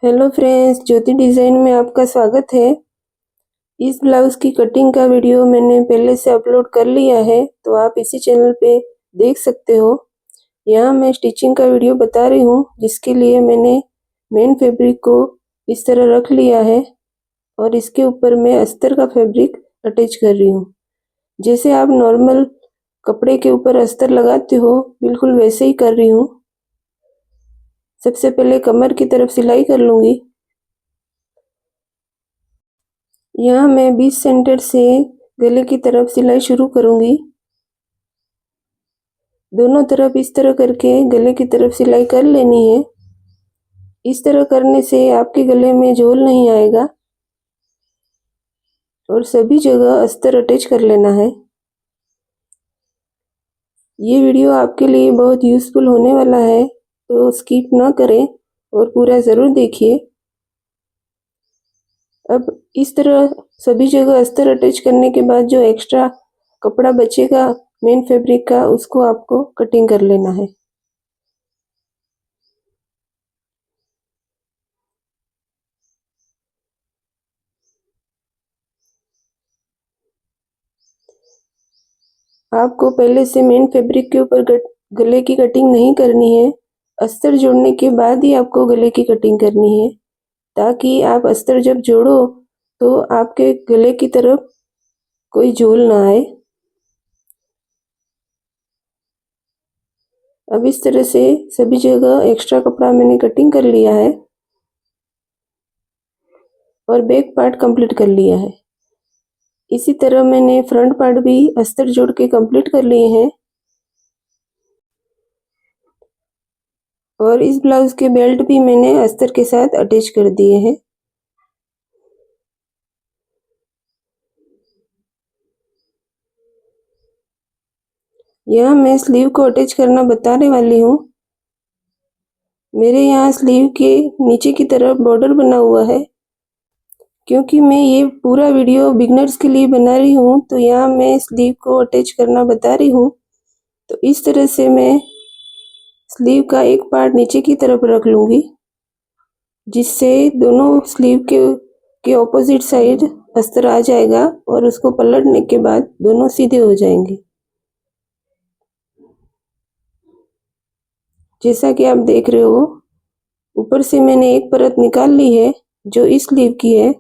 Hello friends, ज्योति design में आपका स्वागत है। इस ब्लाउज़ की कटिंग का वीडियो मैंने पहले से अपलोड कर लिया है, तो आप इसी चैनल पे देख सकते हो। यहाँ मैं स्टिचिंग का वीडियो बता रही हूँ, जिसके लिए मैंने मेन फैब्रिक को इस तरह रख लिया है और इसके ऊपर मैं अस्तर का फैब्रिक अटैच कर रही हूँ। जैसे आप नॉर्मल कपड़े के ऊपर अस्तर लगाते हो, बिल्कुल वैसे ही कर रही हूँ। सबसे पहले कमर की तरफ सिलाई कर लूँगी। यहाँ मैं 20 सेंटर से गले की तरफ सिलाई शुरू करूँगी। दोनों तरफ इस तरह करके गले की तरफ सिलाई कर लेनी है। इस तरह करने से आपके गले में झोल नहीं आएगा और सभी जगह अस्तर अटैच कर लेना है। ये वीडियो आपके लिए बहुत यूज़फुल होने वाला है, तो स्किप ना करें और पूरा ज़रूर देखिए। अब इस तरह सभी जगह अस्तर अटैच करने के बाद जो एक्स्ट्रा कपड़ा बचेगा मेन फैब्रिक का, उसको आपको कटिंग कर लेना है। आपको पहले से मेन फैब्रिक के ऊपर गले की कटिंग नहीं करनी है। अस्तर जोड़ने के बाद ही आपको गले की कटिंग करनी है, ताकि आप अस्तर जब जोड़ो तो आपके गले की तरफ कोई झोल ना आए। अब इस तरह से सभी जगह एक्स्ट्रा कपड़ा मैंने कटिंग कर लिया है और बैक पार्ट कंप्लीट कर लिया है। इसी तरह मैंने फ्रंट पार्ट भी अस्तर जोड़ के कंप्लीट कर लिए हैं और इस ब्लाउज के बेल्ट भी मैंने अस्तर के साथ अटैच कर दिए हैं। यहाँ मैं स्लीव को अटैच करना बताने वाली हूँ। मेरे यहाँ स्लीव के नीचे की तरफ बॉर्डर बना हुआ है। क्योंकि मैं ये पूरा वीडियो बिगनर्स के लिए बना रही हूँ, तो यहाँ मैं स्लीव को अटैच करना बता रही हूँ। तो इस तरह से मैं स्लीव का एक पार्ट नीचे की तरफ रख लूँगी, जिससे दोनों स्लीव के ऑपोजिट साइड अस्तर आ जाएगा और उसको पलटने के बाद दोनों सीधे हो जाएंगे। जैसा कि आप देख रहे हो, ऊपर से मैंने एक परत निकाल ली है जो इस स्लीव की है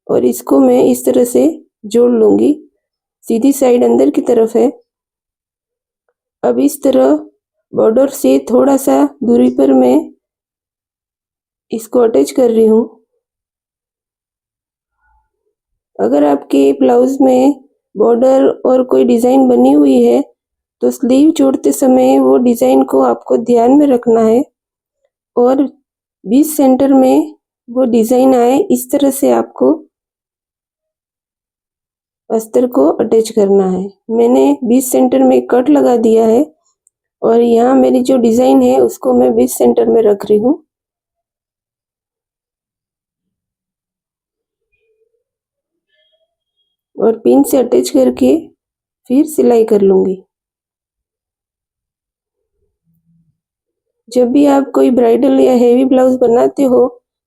और इसको मैं इस तरह से जोड़ लूँगी। सीधी साइड अंदर की तरफ है। अब इस तरह बॉर्डर से थोड़ा सा दूरी पर मैं इसको अटैच कर रही हूँ। अगर आपके ब्लाउज में बॉर्डर और कोई डिज़ाइन बनी हुई है, तो स्लीव जोड़ते समय वो डिज़ाइन को आपको ध्यान में रखना है और 20 सेंटर में वो डिज़ाइन आए, इस तरह से आपको अस्तर को अटैच करना है। मैंने 20 सेंटर में कट लगा दिया है और यहाँ मेरी जो डिज़ाइन है उसको मैं 20 सेंटर में रख रही हूँ। और पिन से अटैच करके फिर सिलाई कर लूँगी। जब भी आप कोई ब्राइडल या हेवी ब्लाउज बनाते हो,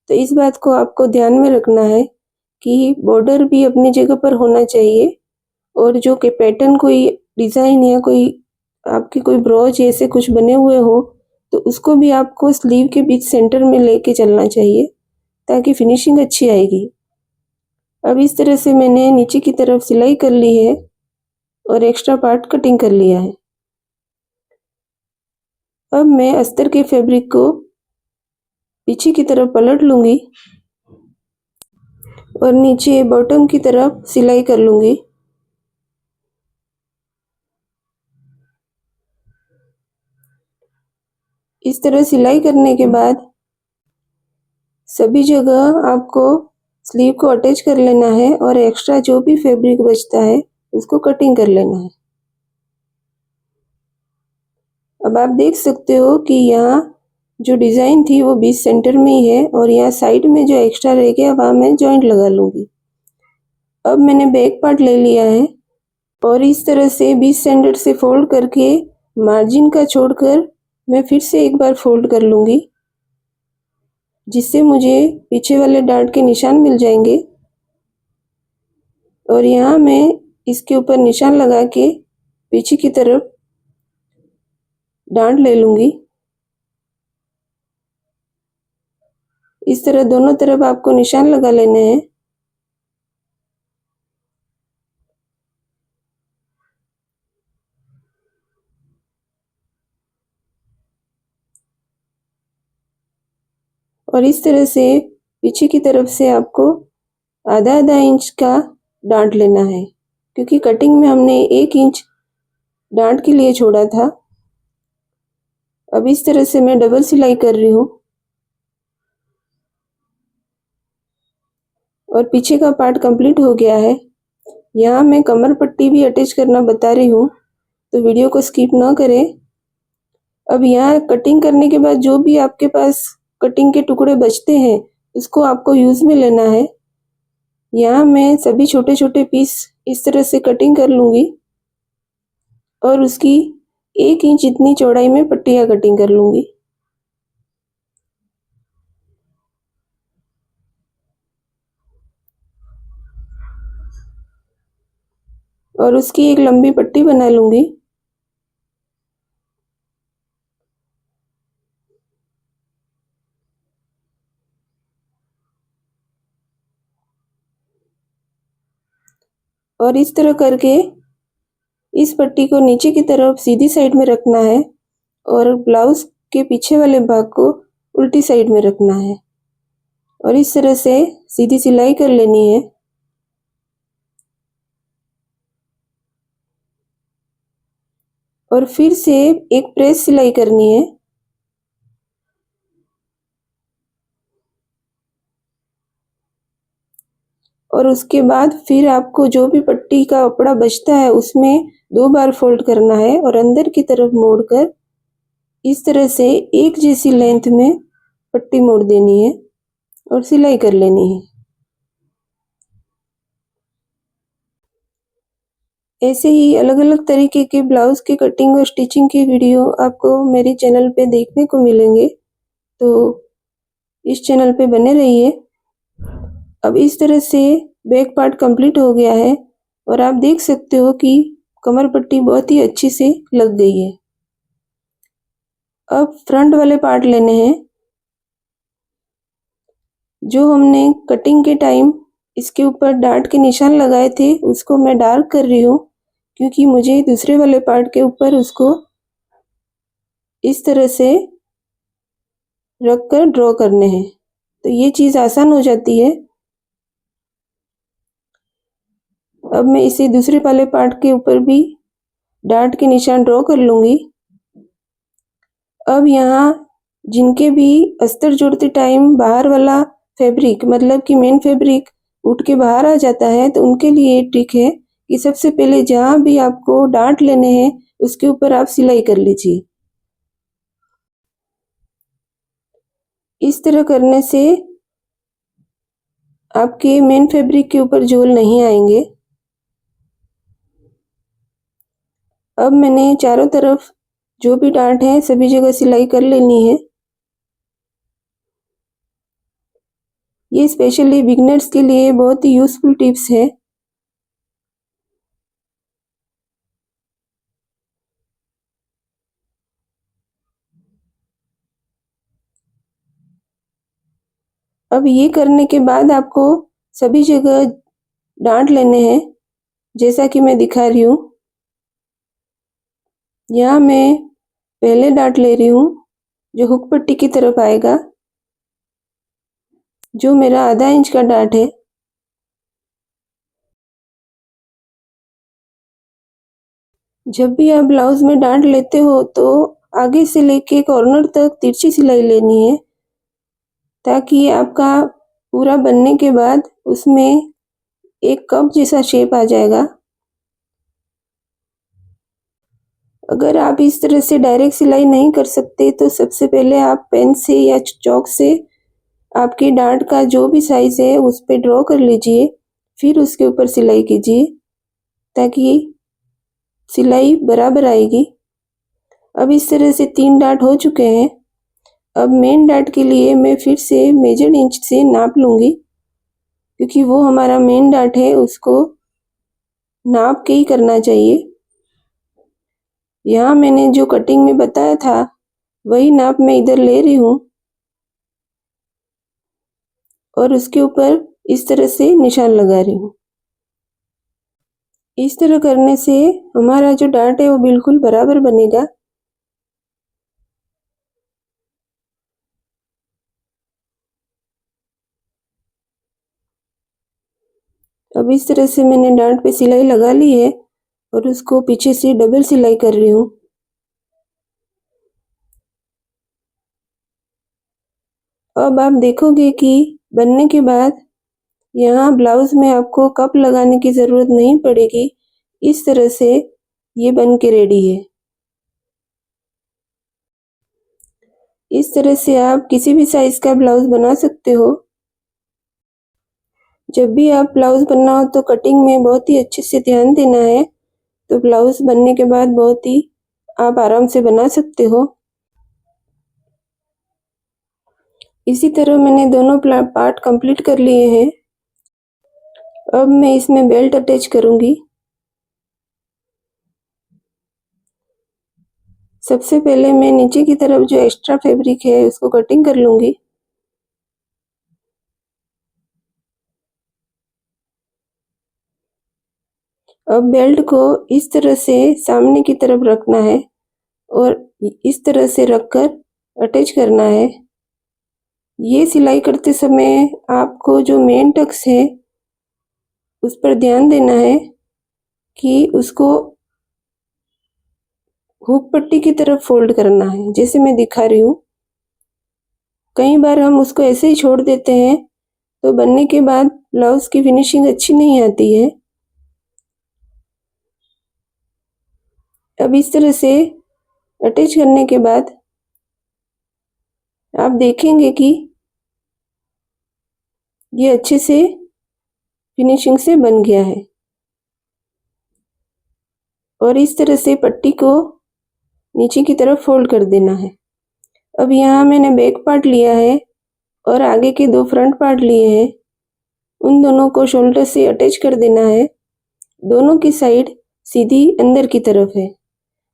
तो इस बात को आपको ध्यान में रखना है कि बॉर्डर भी अपनी जगह पर होना चाहिए और जो कि पैटर्न कोई डिज़ाइन या कोई आपकी कोई ब्रोच ऐसे कुछ बने हुए हो, तो उसको भी आपको स्लीव के बीच सेंटर में लेके चलना चाहिए, ताकि फिनिशिंग अच्छी आएगी। अब इस तरह से मैंने नीचे की तरफ सिलाई कर ली है और एक्स्ट्रा पार्ट कटिंग कर लिया है। अब मैं अस्तर के फैब्रिक को पीछे की तरफ पलट लूँगी और नीचे बॉटम की तरफ सिलाई कर लूँगी। इस तरह सिलाई करने के बाद सभी जगह आपको स्लीव को अटैच कर लेना है और एक्स्ट्रा जो भी फैब्रिक बचता है उसको कटिंग कर लेना है। अब आप देख सकते हो कि यहाँ जो डिज़ाइन थी वो 20 सेंटर में ही है और यहाँ साइड में जो एक्स्ट्रा रह गया वहाँ मैं जॉइंट लगा लूँगी। अब मैंने बैक पार्ट ले लिया है और इस तरह से 20 सेंटर से फोल्ड करके मार्जिन का छोड़कर मैं फिर से एक बार फोल्ड कर लूँगी जिससे मुझे पीछे वाले डार्ट के निशान मिल जाएंगे। और यहाँ मैं इसके ऊपर निशान लगा के पीछे की तरफ डार्ट ले लूँगी। इस तरह दोनों तरफ आपको निशान लगा लेने हैं। और इस तरह से पीछे की तरफ से आपको आधा आधा इंच का डार्ट लेना है, क्योंकि कटिंग में हमने 1 इंच डार्ट के लिए छोड़ा था। अब इस तरह से मैं डबल सिलाई कर रही हूँ और पीछे का पार्ट कंप्लीट हो गया है। यहाँ मैं कमर पट्टी भी अटैच करना बता रही हूँ, तो वीडियो को स्किप ना करें। अब यहाँ कटिंग करने के बाद जो भी आपके पास कटिंग के टुकड़े बचते हैं उसको आपको यूज़ में लेना है। यहाँ मैं सभी छोटे छोटे पीस इस तरह से कटिंग कर लूँगी और उसकी 1 इंच जितनी चौड़ाई में पट्टियाँ कटिंग कर लूँगी। और उसकी एक लंबी पट्टी बना लूँगी। और इस तरह करके इस पट्टी को नीचे की तरफ सीधी साइड में रखना है और ब्लाउज के पीछे वाले भाग को उल्टी साइड में रखना है और इस तरह से सीधी सिलाई कर लेनी है। और फिर से एक प्रेस सिलाई करनी है। और उसके बाद फिर आपको जो भी पट्टी का कपड़ा बचता है उसमें 2 बार फोल्ड करना है और अंदर की तरफ मोड़कर इस तरह से एक जैसी लेंथ में पट्टी मोड़ देनी है और सिलाई कर लेनी है। ऐसे ही अलग अलग तरीके के ब्लाउज की कटिंग और स्टिचिंग की वीडियो आपको मेरे चैनल पे देखने को मिलेंगे, तो इस चैनल पे बने रहिए। अब इस तरह से बैक पार्ट कंप्लीट हो गया है और आप देख सकते हो कि कमर पट्टी बहुत ही अच्छी से लग गई है। अब फ्रंट वाले पार्ट लेने हैं। जो हमने कटिंग के टाइम इसके ऊपर डार्ट के निशान लगाए थे उसको मैं डार्क कर रही हूँ, क्योंकि मुझे दूसरे वाले पार्ट के ऊपर उसको इस तरह से रख कर ड्रॉ करने हैं, तो ये चीज़ आसान हो जाती है। अब मैं इसे दूसरे वाले पार्ट के ऊपर भी डार्ट के निशान ड्रॉ कर लूँगी। अब यहाँ जिनके भी अस्तर जोड़ते टाइम बाहर वाला फैब्रिक मतलब कि मेन फैब्रिक उठ के बाहर आ जाता है, तो उनके लिए ट्रिक है कि सबसे पहले जहाँ भी आपको डार्ट लेने हैं उसके ऊपर आप सिलाई कर लीजिए। इस तरह करने से आपके मेन फैब्रिक के ऊपर झोल नहीं आएंगे। अब मैंने चारों तरफ जो भी डार्ट है सभी जगह सिलाई कर लेनी है। ये स्पेशली बिगनर्स के लिए बहुत ही यूज़फुल टिप्स है। अब ये करने के बाद आपको सभी जगह डार्ट लेने हैं, जैसा कि मैं दिखा रही हूँ। यहाँ मैं पहले डार्ट ले रही हूँ जो हुक पट्टी की तरफ आएगा, जो मेरा आधा इंच का डार्ट है। जब भी आप ब्लाउज में डार्ट लेते हो तो आगे से लेके कॉर्नर तक तिरछी सिलाई लेनी है, ताकि आपका पूरा बनने के बाद उसमें एक कप जैसा शेप आ जाएगा। अगर आप इस तरह से डायरेक्ट सिलाई नहीं कर सकते तो सबसे पहले आप पेन से या चॉक से आपके डार्ट का जो भी साइज़ है उस पे ड्रॉ कर लीजिए, फिर उसके ऊपर सिलाई कीजिए ताकि सिलाई बराबर आएगी। अब इस तरह से 3 डार्ट हो चुके हैं। अब मेन डार्ट के लिए मैं फिर से मेजर्ड इंच से नाप लूँगी, क्योंकि वो हमारा मेन डार्ट है, उसको नाप के ही करना चाहिए। यहाँ मैंने जो कटिंग में बताया था वही नाप मैं इधर ले रही हूँ और उसके ऊपर इस तरह से निशान लगा रही हूँ। इस तरह करने से हमारा जो डार्ट है वो बिल्कुल बराबर बनेगा। अब इस तरह से मैंने डार्ट पे सिलाई लगा ली है और उसको पीछे से डबल सिलाई कर रही हूँ। अब आप देखोगे कि बनने के बाद यहाँ ब्लाउज में आपको कप लगाने की ज़रूरत नहीं पड़ेगी। इस तरह से ये बन के रेडी है। इस तरह से आप किसी भी साइज़ का ब्लाउज बना सकते हो। जब भी आप ब्लाउज बनना हो तो कटिंग में बहुत ही अच्छे से ध्यान देना है, तो ब्लाउज बनने के बाद बहुत ही आप आराम से बना सकते हो। इसी तरह मैंने दोनों पार्ट कंप्लीट कर लिए हैं। अब मैं इसमें बेल्ट अटैच करूँगी। सबसे पहले मैं नीचे की तरफ जो एक्स्ट्रा फैब्रिक है उसको कटिंग कर लूँगी। अब बेल्ट को इस तरह से सामने की तरफ रखना है और इस तरह से रखकर अटैच करना है। ये सिलाई करते समय आपको जो मेन टक्स है उस पर ध्यान देना है कि उसको हुक पट्टी की तरफ फोल्ड करना है, जैसे मैं दिखा रही हूँ। कई बार हम उसको ऐसे ही छोड़ देते हैं तो बनने के बाद ब्लाउज की फिनिशिंग अच्छी नहीं आती है। अब इस तरह से अटैच करने के बाद आप देखेंगे कि ये अच्छे से फिनिशिंग से बन गया है। और इस तरह से पट्टी को नीचे की तरफ फोल्ड कर देना है। अब यहाँ मैंने बैक पार्ट लिया है और आगे के दो फ्रंट पार्ट लिए हैं। उन दोनों को शोल्डर से अटैच कर देना है। दोनों की साइड सीधी अंदर की तरफ है।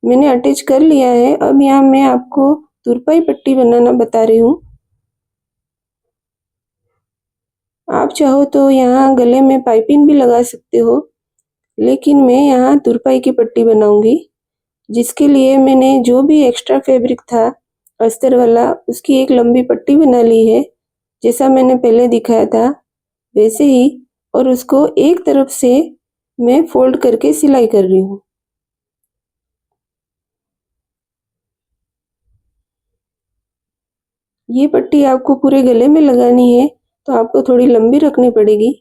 मैंने अटैच कर लिया है। अब यहाँ मैं आपको तुरपाई पट्टी बनाना बता रही हूँ। आप चाहो तो यहाँ गले में पाइपिंग भी लगा सकते हो, लेकिन मैं यहाँ तुरपाई की पट्टी बनाऊंगी, जिसके लिए मैंने जो भी एक्स्ट्रा फैब्रिक था अस्तर वाला, उसकी एक लंबी पट्टी बना ली है, जैसा मैंने पहले दिखाया था वैसे ही। और उसको एक तरफ से मैं फोल्ड करके सिलाई कर रही हूँ। ये पट्टी आपको पूरे गले में लगानी है तो आपको थोड़ी लंबी रखनी पड़ेगी।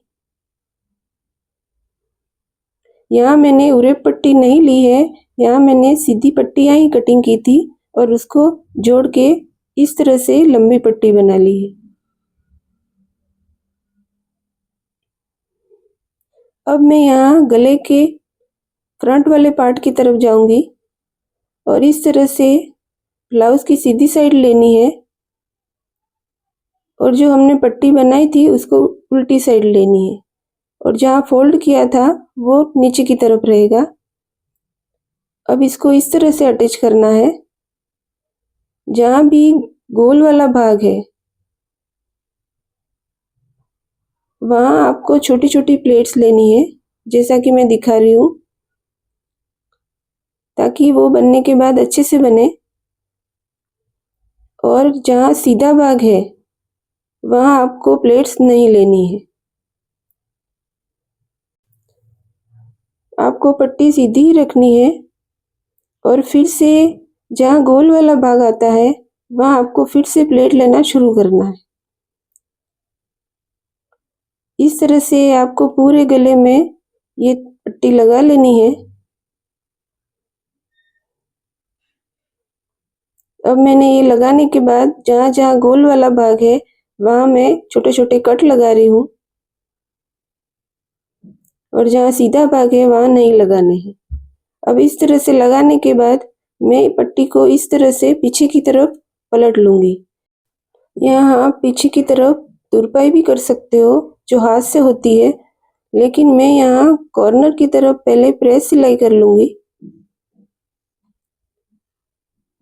यहाँ मैंने उरेप पट्टी नहीं ली है, यहाँ मैंने सीधी पट्टियाँ ही कटिंग की थी और उसको जोड़ के इस तरह से लंबी पट्टी बना ली है। अब मैं यहाँ गले के फ्रंट वाले पार्ट की तरफ जाऊंगी और इस तरह से ब्लाउज की सीधी साइड लेनी है और जो हमने पट्टी बनाई थी उसको उल्टी साइड लेनी है और जहाँ फोल्ड किया था वो नीचे की तरफ रहेगा। अब इसको इस तरह से अटैच करना है। जहाँ भी गोल वाला भाग है वहाँ आपको छोटी छोटी प्लेट्स लेनी है, जैसा कि मैं दिखा रही हूँ, ताकि वो बनने के बाद अच्छे से बने। और जहाँ सीधा भाग है वहाँ आपको प्लेट्स नहीं लेनी है। आपको पट्टी सीधी ही रखनी है और फिर से जहाँ गोल वाला भाग आता है वहाँ आपको फिर से प्लेट लेना शुरू करना है। इस तरह से आपको पूरे गले में ये पट्टी लगा लेनी है। अब मैंने ये लगाने के बाद जहाँ जहाँ गोल वाला भाग है वहाँ मैं छोटे छोटे कट लगा रही हूँ और जहाँ सीधा भाग है वहाँ नहीं लगाने हैं। अब इस तरह से लगाने के बाद मैं पट्टी को इस तरह से पीछे की तरफ पलट लूँगी। यहाँ आप पीछे की तरफ तुरपाई भी कर सकते हो जो हाथ से होती है, लेकिन मैं यहाँ कॉर्नर की तरफ पहले प्रेस सिलाई कर लूँगी,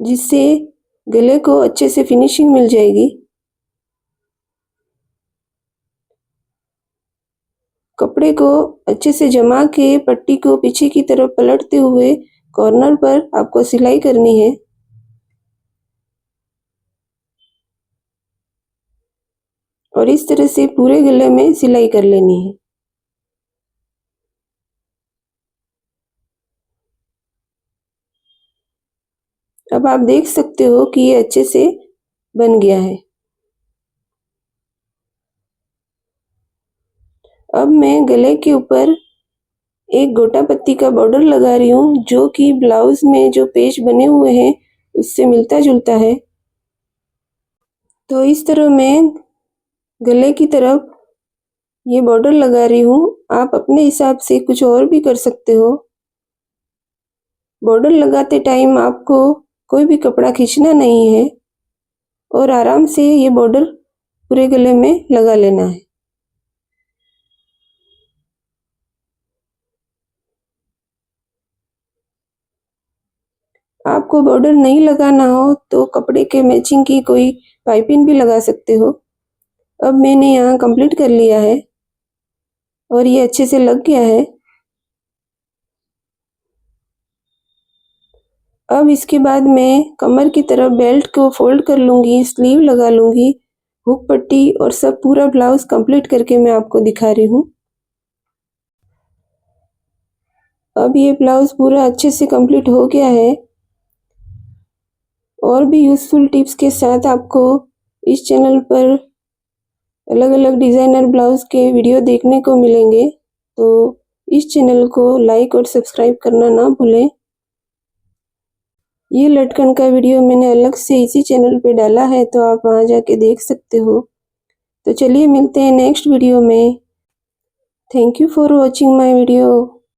जिससे गले को अच्छे से फिनिशिंग मिल जाएगी। कपड़े को अच्छे से जमा के पट्टी को पीछे की तरफ पलटते हुए कॉर्नर पर आपको सिलाई करनी है। और इस तरह से पूरे गले में सिलाई कर लेनी है। अब आप देख सकते हो कि ये अच्छे से बन गया है। अब मैं गले के ऊपर एक गोटा पत्ती का बॉर्डर लगा रही हूँ, जो कि ब्लाउज में जो पेच बने हुए हैं उससे मिलता जुलता है। तो इस तरह मैं गले की तरफ ये बॉर्डर लगा रही हूँ। आप अपने हिसाब से कुछ और भी कर सकते हो। बॉर्डर लगाते टाइम आपको कोई भी कपड़ा खींचना नहीं है और आराम से ये बॉर्डर पूरे गले में लगा लेना है। आपको बॉर्डर नहीं लगाना हो तो कपड़े के मैचिंग की कोई पाइपिंग भी लगा सकते हो। अब मैंने यहाँ कंप्लीट कर लिया है और ये अच्छे से लग गया है। अब इसके बाद मैं कमर की तरफ बेल्ट को फोल्ड कर लूँगी, स्लीव लगा लूँगी, हुक पट्टी और सब पूरा ब्लाउज कंप्लीट करके मैं आपको दिखा रही हूँ। अब ये ब्लाउज पूरा अच्छे से कंप्लीट हो गया है। और भी यूज़फुल टिप्स के साथ आपको इस चैनल पर अलग अलग डिज़ाइनर ब्लाउज के वीडियो देखने को मिलेंगे, तो इस चैनल को लाइक और सब्सक्राइब करना ना भूलें। ये लटकन का वीडियो मैंने अलग से इसी चैनल पे डाला है, तो आप वहाँ जाके देख सकते हो। तो चलिए मिलते हैं नेक्स्ट वीडियो में। Thank you for watching my video.